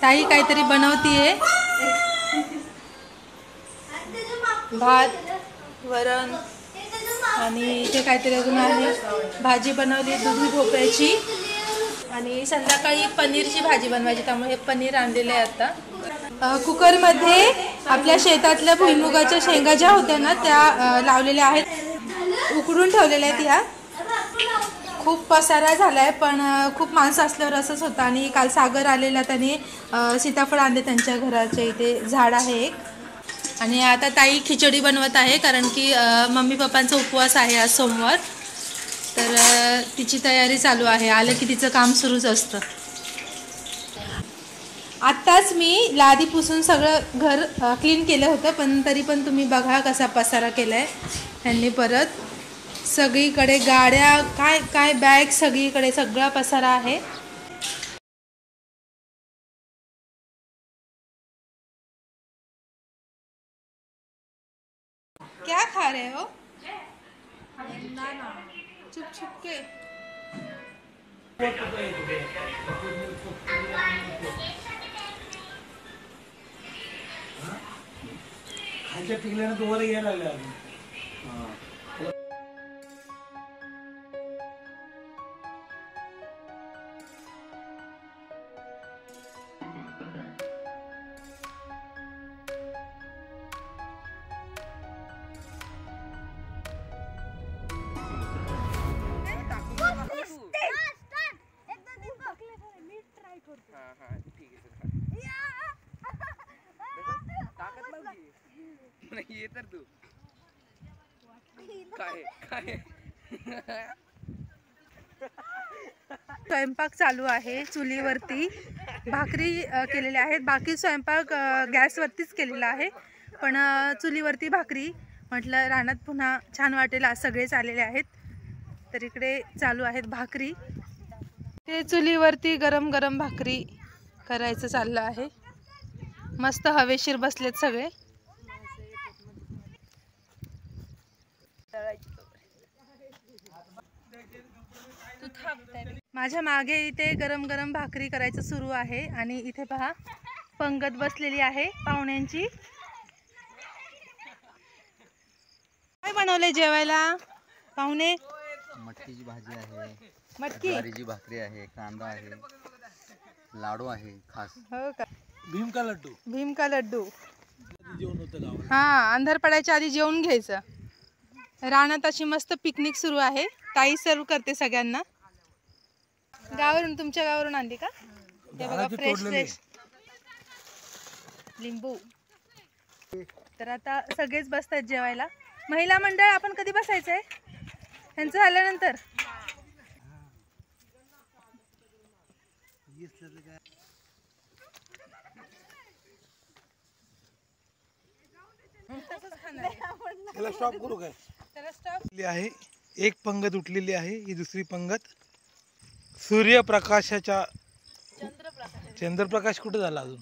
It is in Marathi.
ताई काहीतरी बनवतीये, भात वरण आणि इथे काहीतरी अजून आहे. भाजी बनवली दुधी भोपळ्याची आणि संध्याकाळी पनीरची भाजी बनवायची, त्यामुळे हे पनीर आणलेलं आहे. आता कुकरमध्ये आपल्या शेतातल्या भुईमुगाच्या शेंगा ज्या होत्या ना त्या लावलेल्या आहेत, उकडून ठेवलेल्या आहेत. ह्या खूप पसारा झालाय, पण खूप माणसं असल्यावर असंच होतं. आणि काल सागर आलेला, त्याने सीताफळ आणले, त्यांच्या घराच्या इथे झाड आहे एक. आणि आता ताई खिचडी बनवत आहे, कारण की मम्मी पप्पांचा उपवास आहे आज सोमवार, तर तिची तयारी चालू आहे. आलं की तिचं काम सुरूच असतं. आत्ताच मी लादी पुसून सगळं घर क्लीन केलं होतं, पण तरी पण तुम्ही बघा कसा पसारा केला आहे त्यांनी. परत सगळीकडे गाड्या, काय काय बॅग, सगळीकडे सगळा पसारा आहे. क्या खा रहे हो? चुप चुप के. खालच्या टिकल्यानं तुम्हाला यायला लागलं. ये तर तू काय काय स्वयंपाक चालू आहे. चुलीवरती भाकरी केलेल्या आहेत. बाकी स्वयंपाक गॅसवरतीच केलेला आहे, पण चुलीवरती भाकरी म्हटलं रानात पुन्हा छान वाटेल. आज सगळेच आलेले आहेत, तर इकडे चालू आहेत भाकरी. ते चुलीवरती गरम गरम भाकरी करायचं चाललं आहे. मस्त हवेशीर बसलेत सगळे. माझ्या मागे इथे गरम गरम भाकरी करायचं सुरू आहे. आणि इथे पहा पंगत बसलेली आहे पाहुण्यांची. काय बनवले जेवायला पाहुणे? मटकीची भाजी आहे, मटकी, ज्वारीची भाकरी आहे, कांदा आहे, लाडू आहे खास. हो का? भीम का लड्डू. भीम का लड्डू. जेवण होतं गावाला. हा, अंधार पडायच्या आधी जेवून घ्यायचं. रानात अशी मस्त पिकनिक सुरू आहे. ताई सर्व करते सगळ्यांना. गावावरून, तुमच्या गावावरून आणली का? हे बघा फ्रेश फ्रेश लिंबू. तर आता सगळेच बसतात जेवायला. महिला मंडळ आपण कधी बसायचंय? त्यांचं झाल्यानंतर. त्याला स्टॉप करू काय? त्याला स्टॉप आहे. एक पंगत उठलेली आहे, ही दुसरी पंगत सूर्यप्रकाशाच्या. चंद्रप्रकाश कुठे झाला अजून?